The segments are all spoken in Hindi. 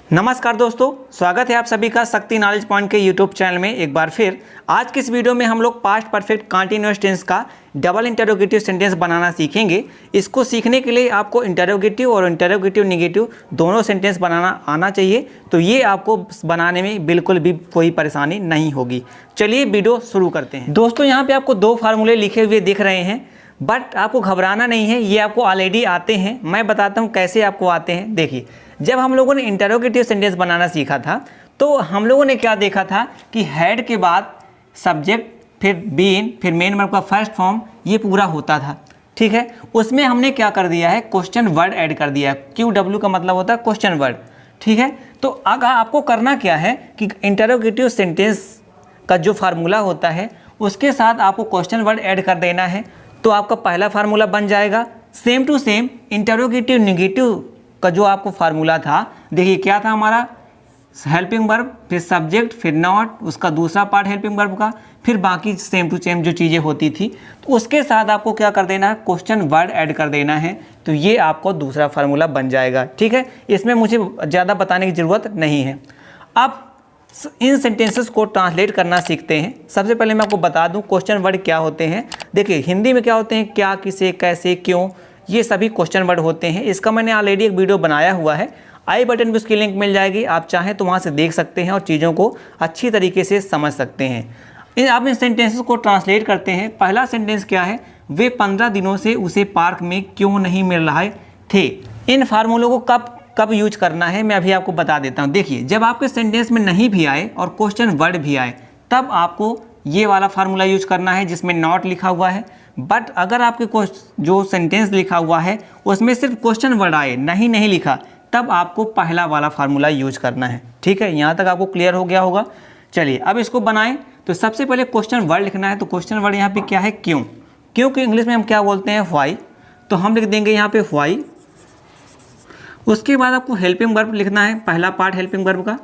नमस्कार दोस्तों, स्वागत है आप सभी का शक्ति नॉलेज पॉइंट के यूट्यूब चैनल में एक बार फिर। आज की इस वीडियो में हम लोग पास्ट परफेक्ट कंटीन्यूअस टेंस का डबल इंटरोगेटिव सेंटेंस बनाना सीखेंगे। इसको सीखने के लिए आपको इंटरोगेटिव और इंटरोगेटिव नेगेटिव दोनों सेंटेंस बनाना आना चाहिए, तो ये आपको बनाने में बिल्कुल भी कोई परेशानी नहीं होगी। चलिए वीडियो शुरू करते हैं। दोस्तों यहाँ पे आपको दो फार्मूले लिखे हुए दिख रहे हैं, बट आपको घबराना नहीं है, ये आपको ऑलरेडी आते हैं। मैं बताता हूँ कैसे आपको आते हैं। देखिए, जब हम लोगों ने इंटरोगेटिव सेंटेंस बनाना सीखा था तो हम लोगों ने क्या देखा था कि हेड के बाद सब्जेक्ट, फिर बीन, फिर मेन वर्ब का फर्स्ट फॉर्म, ये पूरा होता था। ठीक है, उसमें हमने क्या कर दिया है, क्वेश्चन वर्ड ऐड कर दिया है। QW का मतलब होता है क्वेश्चन वर्ड। ठीक है, तो अगर आपको करना क्या है कि इंटरोगेटिव सेंटेंस का जो फार्मूला होता है उसके साथ आपको क्वेश्चन वर्ड ऐड कर देना है, तो आपका पहला फार्मूला बन जाएगा। Same to same interrogative negative का जो आपको फार्मूला था, देखिए क्या था हमारा, हेल्पिंग वर्ब, फिर सब्जेक्ट, फिर नॉट, उसका दूसरा पार्ट हेल्पिंग वर्ब का, फिर बाकी सेम टू सेम जो चीज़ें होती थी, तो उसके साथ आपको क्या कर देना है, क्वेश्चन वर्ड ऐड कर देना है, तो ये आपको दूसरा फार्मूला बन जाएगा। ठीक है, इसमें मुझे ज़्यादा बताने की ज़रूरत नहीं है। अब इन सेंटेंसेस को ट्रांसलेट करना सीखते हैं। सबसे पहले मैं आपको बता दूं क्वेश्चन वर्ड क्या होते हैं। देखिए, हिंदी में क्या होते हैं, क्या, किसे, कैसे, क्यों, ये सभी क्वेश्चन वर्ड होते हैं। इसका मैंने ऑलरेडी एक वीडियो बनाया हुआ है, आई बटन पे उसकी लिंक मिल जाएगी, आप चाहें तो वहाँ से देख सकते हैं और चीज़ों को अच्छी तरीके से समझ सकते हैं। अब इन सेंटेंसेस को ट्रांसलेट करते हैं। पहला सेंटेंस क्या है, वे 15 दिनों से उसे पार्क में क्यों नहीं मिल रहे थे। इन फार्मूलों को कब यूज करना है मैं अभी आपको बता देता हूँ। देखिए, जब आपके सेंटेंस में नहीं भी आए और क्वेश्चन वर्ड भी आए, तब आपको ये वाला फार्मूला यूज करना है जिसमें नॉट लिखा हुआ है। बट अगर आपके जो सेंटेंस लिखा हुआ है उसमें सिर्फ क्वेश्चन वर्ड आए, नहीं लिखा, तब आपको पहला वाला फार्मूला यूज करना है। ठीक है, यहाँ तक आपको क्लियर हो गया होगा। चलिए अब इसको बनाएं। तो सबसे पहले क्वेश्चन वर्ड लिखना है। तो क्वेश्चन वर्ड यहाँ पे क्या है, क्यों। क्यों को इंग्लिश में हम क्या बोलते हैं, व्हाई। तो हम लिख देंगे यहाँ पे व्हाई। उसके बाद आपको हेल्पिंग वर्ब लिखना है, पहला पार्ट हेल्पिंग वर्ब का।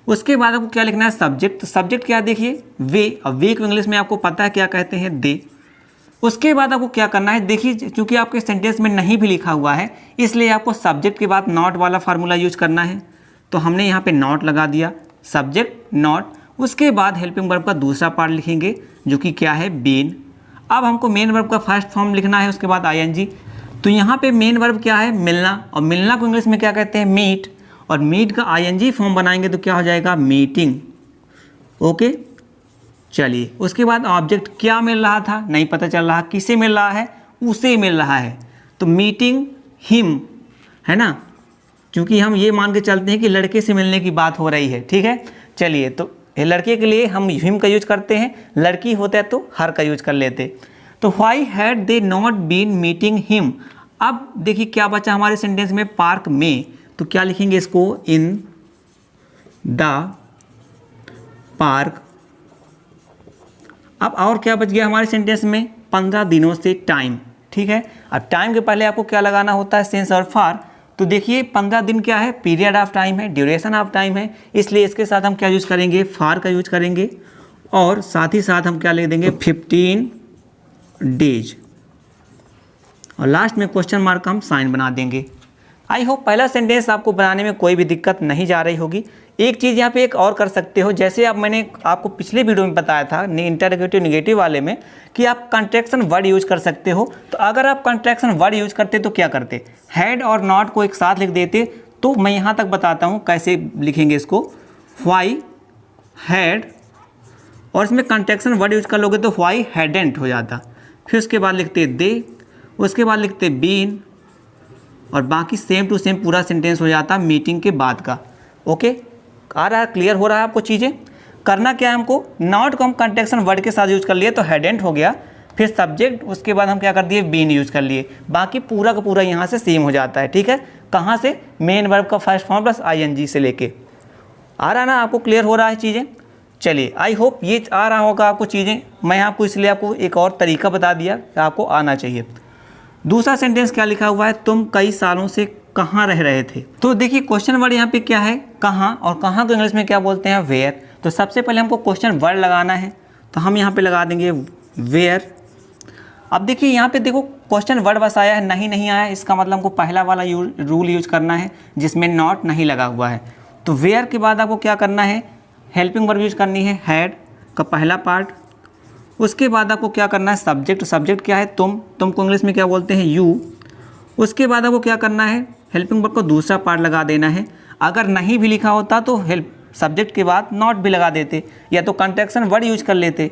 उसके बाद आपको क्या लिखना है, सब्जेक्ट। तो सब्जेक्ट क्या, देखिए वे। अब वे को इंग्लिश में आपको पता है क्या कहते हैं, दे। उसके बाद आपको क्या करना है, देखिए चूंकि आपके सेंटेंस में नहीं भी लिखा हुआ है, इसलिए आपको सब्जेक्ट के बाद नॉट वाला फार्मूला यूज करना है। तो हमने यहाँ पे नॉट लगा दिया, सब्जेक्ट नॉट। उसके बाद हेल्पिंग वर्ब का दूसरा पार्ट लिखेंगे जो कि क्या है, बीन। अब हमको मेन वर्ब का फर्स्ट फॉर्म लिखना है, उसके बाद ING। तो यहाँ पे मेन वर्ब क्या है, मिलना, और मिलना को इंग्लिश में क्या कहते हैं, मीट। और मीट का ING फॉर्म बनाएंगे तो क्या हो जाएगा, मीटिंग। ओके, चलिए उसके बाद ऑब्जेक्ट क्या मिल रहा था, नहीं पता चल रहा, किसे मिल रहा है, उसे मिल रहा है, तो मीटिंग हिम, है ना, क्योंकि हम ये मान के चलते हैं कि लड़के से मिलने की बात हो रही है। ठीक है, चलिए तो लड़के के लिए हम हिम का यूज करते हैं, लड़की होता है तो हर का यूज कर लेते। तो why had they not been meeting him. अब देखिए क्या बचा हमारे सेंटेंस में, पार्क में। तो क्या लिखेंगे इसको, इन द पार्क। अब और क्या बच गया हमारे सेंटेंस में, 15 दिनों से टाइम। ठीक है, अब टाइम के पहले आपको क्या लगाना होता है, सेंस और फार। तो देखिए 15 दिन क्या है, पीरियड ऑफ टाइम है, ड्यूरेशन ऑफ टाइम है, इसलिए इसके साथ हम क्या यूज करेंगे, फार का यूज करेंगे। और साथ ही साथ हम क्या लिख देंगे, 15 डेज। और लास्ट में क्वेश्चन मार्क का हम साइन बना देंगे। आई होप पहला सेंटेंस आपको बनाने में कोई भी दिक्कत नहीं जा रही होगी। एक चीज़ यहाँ पे एक और कर सकते हो, जैसे अब मैंने आपको पिछले वीडियो में बताया था इंटरोगेटिव नेगेटिव वाले में, कि आप कंट्रैक्शन वर्ड यूज कर सकते हो। तो अगर आप कंट्रैक्शन वर्ड यूज करते तो क्या करते, हैड और नॉट को एक साथ लिख देते। तो मैं यहाँ तक बताता हूँ कैसे लिखेंगे इसको, व्हाई हैड, और इसमें कंट्रैक्शन वर्ड यूज कर लोगे तो व्हाई हैडेंट हो जाता। फिर उसके बाद लिखते दे, उसके बाद लिखते बीन, और बाकी सेम टू सेम पूरा सेंटेंस हो जाता मीटिंग के बाद का। ओके, आ रहा है, क्लियर हो रहा है आपको चीज़ें। करना क्या है हमको, नॉट को हम कंट्रैक्शन वर्ड के साथ यूज कर लिए तो हेडेंट हो गया, फिर सब्जेक्ट, उसके बाद हम क्या कर दिए, बीन यूज कर लिए, बाकी पूरा का पूरा यहाँ से सेम हो जाता है। ठीक है, कहाँ से, मेन वर्ब का फर्स्ट फॉर्म प्लस ING से लेके। आ रहा है ना, आपको क्लियर हो रहा है चीज़ें। चलिए आई होप ये आ रहा होगा आपको चीज़ें। मैं आपको इसलिए आपको एक और तरीका बता दिया कि आपको आना चाहिए। दूसरा सेंटेंस क्या लिखा हुआ है, तुम कई सालों से कहाँ रह रहे थे। तो देखिए क्वेश्चन वर्ड यहाँ पे क्या है, कहाँ, और कहाँ को इंग्लिश में क्या बोलते हैं, वेयर। तो सबसे पहले हमको क्वेश्चन वर्ड लगाना है, तो हम यहाँ पे लगा देंगे वेयर। अब देखिए यहाँ पे देखो क्वेश्चन वर्ड बस आया है, नहीं आया, इसका मतलब हमको पहला वाला रूल यूज करना है जिसमें नॉट नहीं लगा हुआ है। तो वेयर के बाद आपको क्या करना है, हेल्पिंग वर्ब यूज करनी है, हैड का पहला पार्ट। उसके बाद आपको क्या करना है, सब्जेक्ट। सब्जेक्ट क्या है, तुम को इंग्लिश में क्या बोलते हैं, यू। उसके बाद आपको क्या करना है, हेल्पिंग वर्ब को दूसरा पार्ट लगा देना है। अगर नहीं भी लिखा होता तो हेल्प सब्जेक्ट के बाद नॉट भी लगा देते, या तो कंट्रैक्शन वर्ड यूज कर लेते।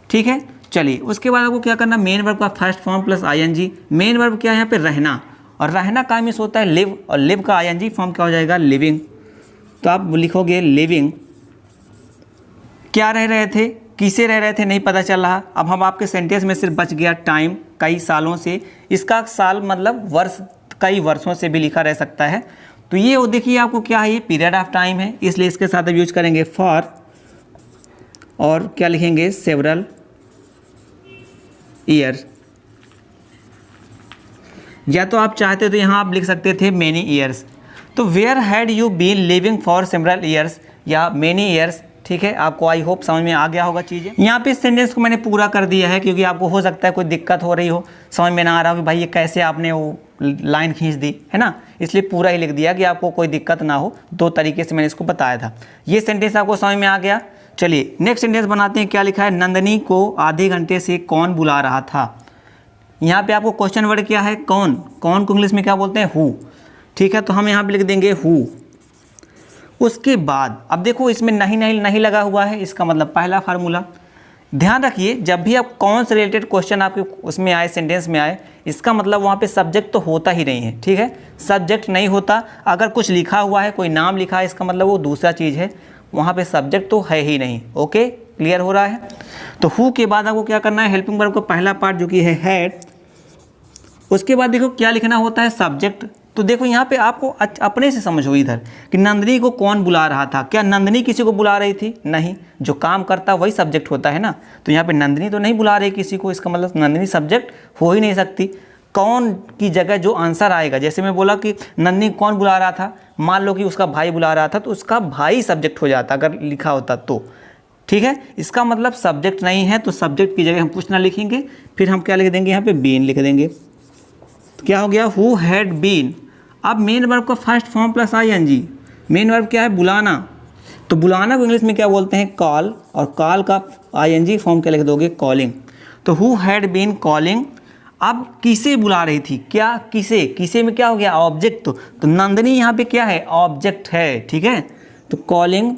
ठीक है, चलिए उसके बाद आपको क्या करना, मेन वर्ब का first form plus ING. Main verb क्या है यहाँ पे, रहना, और रहना का मीन्स होता है लिव, और लिव का आईएनजी फॉर्म क्या हो जाएगा, लिविंग। तो आप लिखोगे लिविंग। क्या रह रहे थे, किसे रह रहे थे नहीं पता चल रहा। अब हम आपके सेंटेंस में सिर्फ बच गया टाइम, कई सालों से। इसका साल मतलब वर्ष, कई वर्षों से भी लिखा रह सकता है। तो ये वो देखिए आपको क्या है, ये पीरियड ऑफ टाइम है, इसलिए इसके साथ अब यूज करेंगे फॉर, और क्या लिखेंगे, सेवरल ईयर। या तो आप चाहते तो यहाँ आप लिख सकते थे मेनी ईयर्स। तो where had you been living for several years या मेनी ईयर्स। ठीक है, आपको आई होप समझ में आ गया होगा चीज़ें। यहाँ पे इस सेंटेंस को मैंने पूरा कर दिया है, क्योंकि आपको हो सकता है कोई दिक्कत हो रही हो, समझ में ना आ रहा हो कि भाई ये कैसे आपने वो लाइन खींच दी है ना, इसलिए पूरा ही लिख दिया कि आपको कोई दिक्कत ना हो। दो तरीके से मैंने इसको बताया था। ये सेंटेंस आपको समझ में आ गया। चलिए नेक्स्ट सेंटेंस बनाते हैं। क्या लिखा है, नंदनी को आधे घंटे से कौन बुला रहा था। यहाँ पे आपको क्वेश्चन वर्ड क्या है, कौन। कौन को इंग्लिश में क्या बोलते हैं, हु। ठीक है, तो हम यहाँ पे लिख देंगे हु। उसके बाद अब देखो इसमें नहीं लगा हुआ है, इसका मतलब पहला फार्मूला। ध्यान रखिए, जब भी आप कौन से रिलेटेड क्वेश्चन आपके उसमें आए, सेंटेंस में आए, इसका मतलब वहाँ पे सब्जेक्ट तो होता ही नहीं है। ठीक है, सब्जेक्ट नहीं होता। अगर कुछ लिखा हुआ है, कोई नाम लिखा है, इसका मतलब वो दूसरा चीज़ है, वहाँ पे सब्जेक्ट तो है ही नहीं। ओके, क्लियर हो रहा है। तो हु के बाद आपको क्या करना है, हेल्पिंग वर्ब को पहला पार्ट जो कि है हैड। उसके बाद देखो क्या लिखना होता है, सब्जेक्ट। तो देखो यहाँ पे आपको अपने से समझो इधर कि नंदनी को कौन बुला रहा था। क्या नंदनी किसी को बुला रही थी, नहीं। जो काम करता वही सब्जेक्ट होता है ना। तो यहाँ पे नंदनी तो नहीं बुला रही किसी को, इसका मतलब नंदनी सब्जेक्ट हो ही नहीं सकती। कौन की जगह जो आंसर आएगा, जैसे मैं बोला कि नंदनी कौन बुला रहा था, मान लो कि उसका भाई बुला रहा था, तो उसका भाई सब्जेक्ट हो जाता अगर लिखा होता तो। ठीक है, इसका मतलब सब्जेक्ट नहीं है, तो सब्जेक्ट की जगह हम कुछ ना लिखेंगे, फिर हम क्या लिख देंगे, यहाँ पे बीन लिख देंगे। तो क्या हो गया, हु हैड बीन। अब मेन वर्ब का first form plus ING. Main verb क्या है, बुलाना। तो बुलाना को इंग्लिश में क्या बोलते हैं, कॉल, और कॉल का आईएनजी फॉर्म क्या लिख दोगे, कॉलिंग। तो हु हैड बीन कॉलिंग। अब किसे बुला रही थी, क्या किसे, किसे में क्या हो गया, ऑब्जेक्ट। तो नंदनी यहाँ पे क्या है, ऑब्जेक्ट है। ठीक है, तो कॉलिंग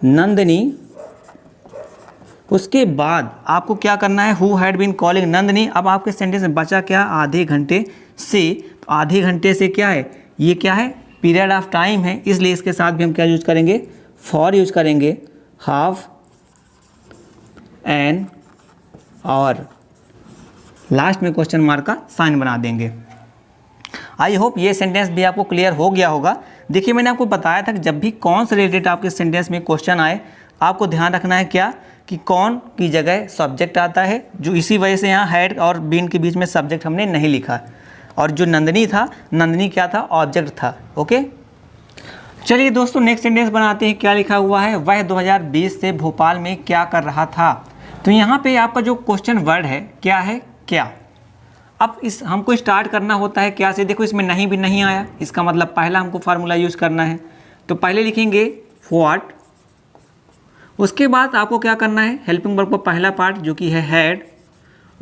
नंदनी। उसके बाद आपको क्या करना है, who had been calling Nandini. अब आपके सेंटेंस में बचा क्या, आधे घंटे से। तो आधे घंटे से क्या है, ये क्या है, पीरियड ऑफ टाइम है, इसलिए इसके साथ भी हम क्या यूज करेंगे, फॉर यूज करेंगे, हाफ एन, और लास्ट में क्वेश्चन मार्क का साइन बना देंगे। आई होप ये सेंटेंस भी आपको क्लियर हो गया होगा। देखिए मैंने आपको बताया था कि जब भी कौन से रिलेटेड आपके सेंटेंस में क्वेश्चन आए, आपको ध्यान रखना है क्या, कि कौन की जगह सब्जेक्ट आता है। जो इसी वजह से यहाँ हैड और बीन के बीच में सब्जेक्ट हमने नहीं लिखा, और जो नंदनी था, नंदनी क्या था, ऑब्जेक्ट था। ओके, चलिए दोस्तों नेक्स्ट सेंटेंस बनाते हैं। क्या लिखा हुआ है, वह 2020 से भोपाल में क्या कर रहा था। तो यहाँ पे आपका जो क्वेश्चन वर्ड है क्या है, क्या। अब इस हमको स्टार्ट करना होता है क्या से। देखो इसमें नहीं भी नहीं आया, इसका मतलब पहला हमको फार्मूला यूज़ करना है। तो पहले लिखेंगे व्हाट। उसके बाद आपको क्या करना है, हेल्पिंग वर्ब का पहला पार्ट जो कि है हैड।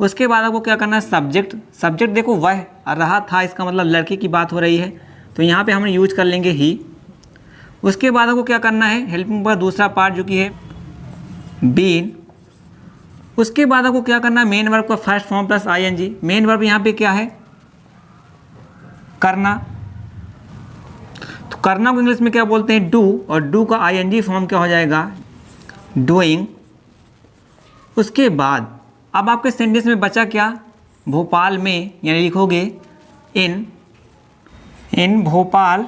उसके बाद आपको क्या करना है, सब्जेक्ट। सब्जेक्ट देखो वह रहा था, इसका मतलब लड़के की बात हो रही है, तो यहाँ पे हम यूज कर लेंगे ही। उसके बाद आपको क्या करना है, हेल्पिंग वर्ब दूसरा पार्ट जो कि है बीन। उसके बाद आपको क्या करना है, मेन वर्ब का first form plus ING. Main verb यहाँ पे क्या है, करना। तो करना को इंग्लिश में क्या बोलते हैं, डू, और डू का आईएनजी फॉर्म क्या हो जाएगा, डूइंग। उसके बाद अब आपके सेंटेंस में बचा क्या, भोपाल में, यानी लिखोगे इन भोपाल।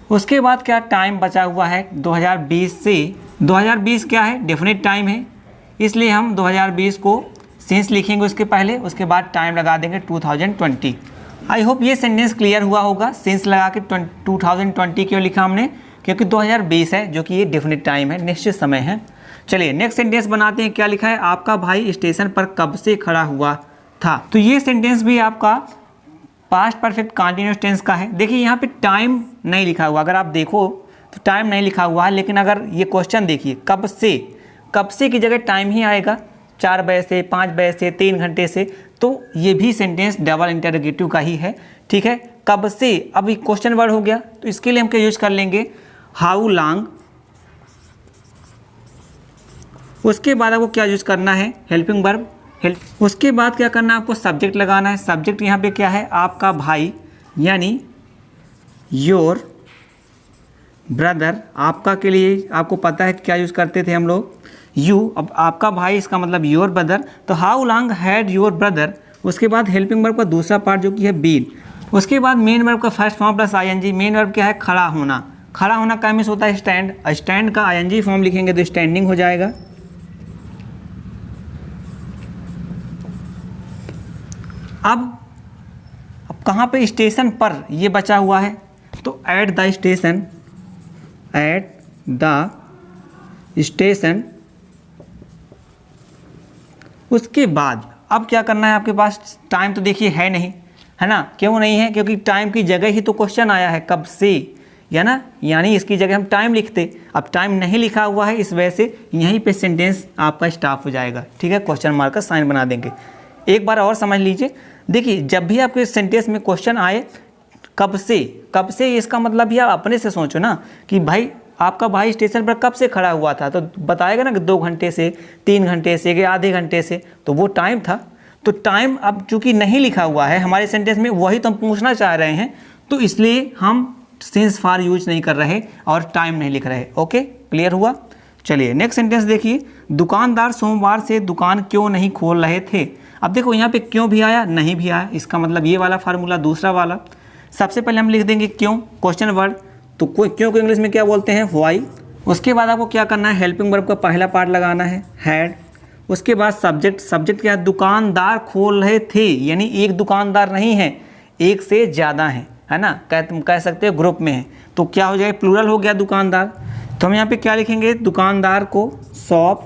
उसके बाद क्या टाइम बचा हुआ है 2020 से। 2020 क्या है, डेफिनेट टाइम है, इसलिए हम 2020 को सिंस लिखेंगे उसके पहले, उसके बाद टाइम लगा देंगे 2020। आई होप ये सेंटेंस क्लियर हुआ होगा। सिंस लगा के 2020 क्यों लिखा हमने, क्योंकि 2020 है जो कि ये डेफिनेट टाइम है, निश्चित समय है। चलिए नेक्स्ट सेंटेंस बनाते हैं। क्या लिखा है, आपका भाई स्टेशन पर कब से खड़ा हुआ था। तो ये सेंटेंस भी आपका पास्ट परफेक्ट कंटीन्यूअस टेंस का है। देखिए यहाँ पे टाइम नहीं लिखा हुआ, अगर आप देखो तो टाइम नहीं लिखा हुआ है, लेकिन अगर ये क्वेश्चन देखिए कब से की जगह टाइम ही आएगा, 4 बजे से, 5 बजे से, 3 घंटे से, तो ये भी सेंटेंस डबल इंटरोगेटिव का ही है। ठीक है, कब से, अब क्वेश्चन वर्ड हो गया, तो इसके लिए हम क्या यूज कर लेंगे, हाउ लॉन्ग। उसके बाद आपको क्या यूज करना है, हेल्पिंग वर्ब। उसके बाद क्या करना है, आपको सब्जेक्ट लगाना है। सब्जेक्ट यहाँ पे क्या है, आपका भाई, यानी योर ब्रदर। आपका के लिए आपको पता है क्या यूज़ करते थे हम लोग, यू। अब आपका भाई, इसका मतलब योर ब्रदर, तो how long had your brother. उसके बाद हेल्पिंग वर्ब का दूसरा पार्ट जो कि है बीन। उसके बाद मेन वर्ब का first form plus ING. Main verb क्या है, खड़ा होना। खड़ा होना का मीन्स होता है स्टैंड। स्टैंड का आईएनजी फॉर्म लिखेंगे तो स्टैंडिंग हो जाएगा। अब कहाँ पे, स्टेशन पर ये बचा हुआ है, तो at the station, at the station. उसके बाद अब क्या करना है, आपके पास टाइम तो देखिए है नहीं, है ना। क्यों नहीं है, क्योंकि टाइम की जगह ही तो क्वेश्चन आया है कब से, या ना, यानी इसकी जगह हम टाइम लिखते। अब टाइम नहीं लिखा हुआ है, इस वजह से यहीं पे सेंटेंस आपका स्टॉप हो जाएगा। ठीक है, क्वेश्चन मार्क का साइन बना देंगे। एक बार और समझ लीजिए, देखिए जब भी आपके सेंटेंस में क्वेश्चन आए कब से, इसका मतलब भी आप अपने से सोचो ना कि भाई आपका भाई स्टेशन पर कब से खड़ा हुआ था, तो बताएगा ना कि 2 घंटे से, 3 घंटे से, कि आधे घंटे से, तो वो टाइम था। तो टाइम अब चूंकि नहीं लिखा हुआ है हमारे सेंटेंस में, वही तो हम पूछना चाह रहे हैं, तो इसलिए हम सिंस फॉर यूज नहीं कर रहे और टाइम नहीं लिख रहे। ओके, क्लियर हुआ। चलिए नेक्स्ट सेंटेंस देखिए, दुकानदार सोमवार से दुकान क्यों नहीं खोल रहे थे। अब देखो यहाँ पे क्यों भी आया, नहीं भी आया, इसका मतलब ये वाला फार्मूला, दूसरा वाला। सबसे पहले हम लिख देंगे क्यों, क्वेश्चन वर्ड, तो क्यों को इंग्लिश में क्या बोलते हैं, व्हाई। उसके बाद आपको क्या करना है, हेल्पिंग वर्ब का पहला पार्ट लगाना है, हैड। उसके बाद सब्जेक्ट क्या है, दुकानदार खोल रहे थे, यानी एक दुकानदार नहीं है, एक से ज़्यादा है ना, तुम कह सकते हो ग्रुप में है, तो क्या हो जाएगा, प्लूरल हो गया दुकानदार। तो हम यहाँ पे क्या लिखेंगे, दुकानदार को शॉप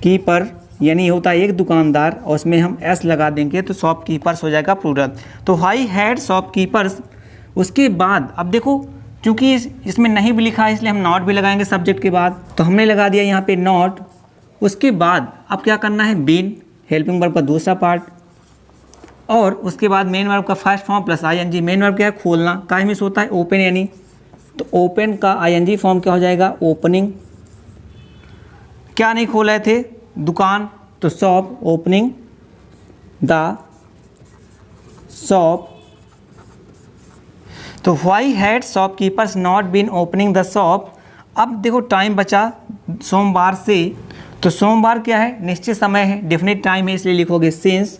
कीपर, यानी होता है एक दुकानदार, और उसमें हम एस लगा देंगे तो शॉपकीपर्स हो जाएगा प्लूरल। तो व्हाई हैड शॉपकीपर्स। उसके बाद अब देखो, क्योंकि इसमें नहीं भी लिखा है इसलिए हम नॉट भी लगाएंगे सब्जेक्ट के बाद, तो हमने लगा दिया यहाँ पे नॉट। उसके बाद अब क्या करना है, बीन, हेल्पिंग वर्ब का दूसरा पार्ट, और उसके बाद मेन वर्ब का first form plus ING. Main verb क्या है, खोलना, का मीन्स होता है ओपन, यानी तो ओपन का आईएनजी फॉर्म क्या हो जाएगा, ओपनिंग। क्या नहीं खोल रहे थे, दुकान, तो शॉप, ओपनिंग द शॉप। तो why had shopkeepers not been opening the shop. अब देखो टाइम बचा सोमवार से, तो सोमवार क्या है, निश्चित समय है, डेफिनेट टाइम है, इसलिए लिखोगे सिंस,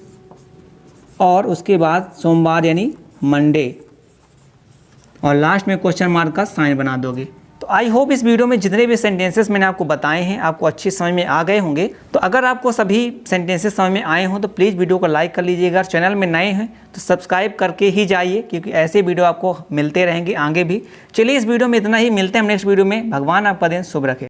और उसके बाद सोमवार यानी मंडे, और लास्ट में क्वेश्चन मार्क का साइन बना दोगे। तो आई होप इस वीडियो में जितने भी सेंटेंसेस मैंने आपको बताए हैं आपको अच्छी समझ में आ गए होंगे। तो अगर आपको सभी सेंटेंसेस समझ में आए हों तो प्लीज़ वीडियो को लाइक कर लीजिएगा। अगर चैनल में नए हैं तो सब्सक्राइब करके ही जाइए, क्योंकि ऐसे वीडियो आपको मिलते रहेंगे आगे भी। चलिए इस वीडियो में इतना ही, मिलते हैं हम नेक्स्ट वीडियो में। भगवान आपका दिन शुभ रखे।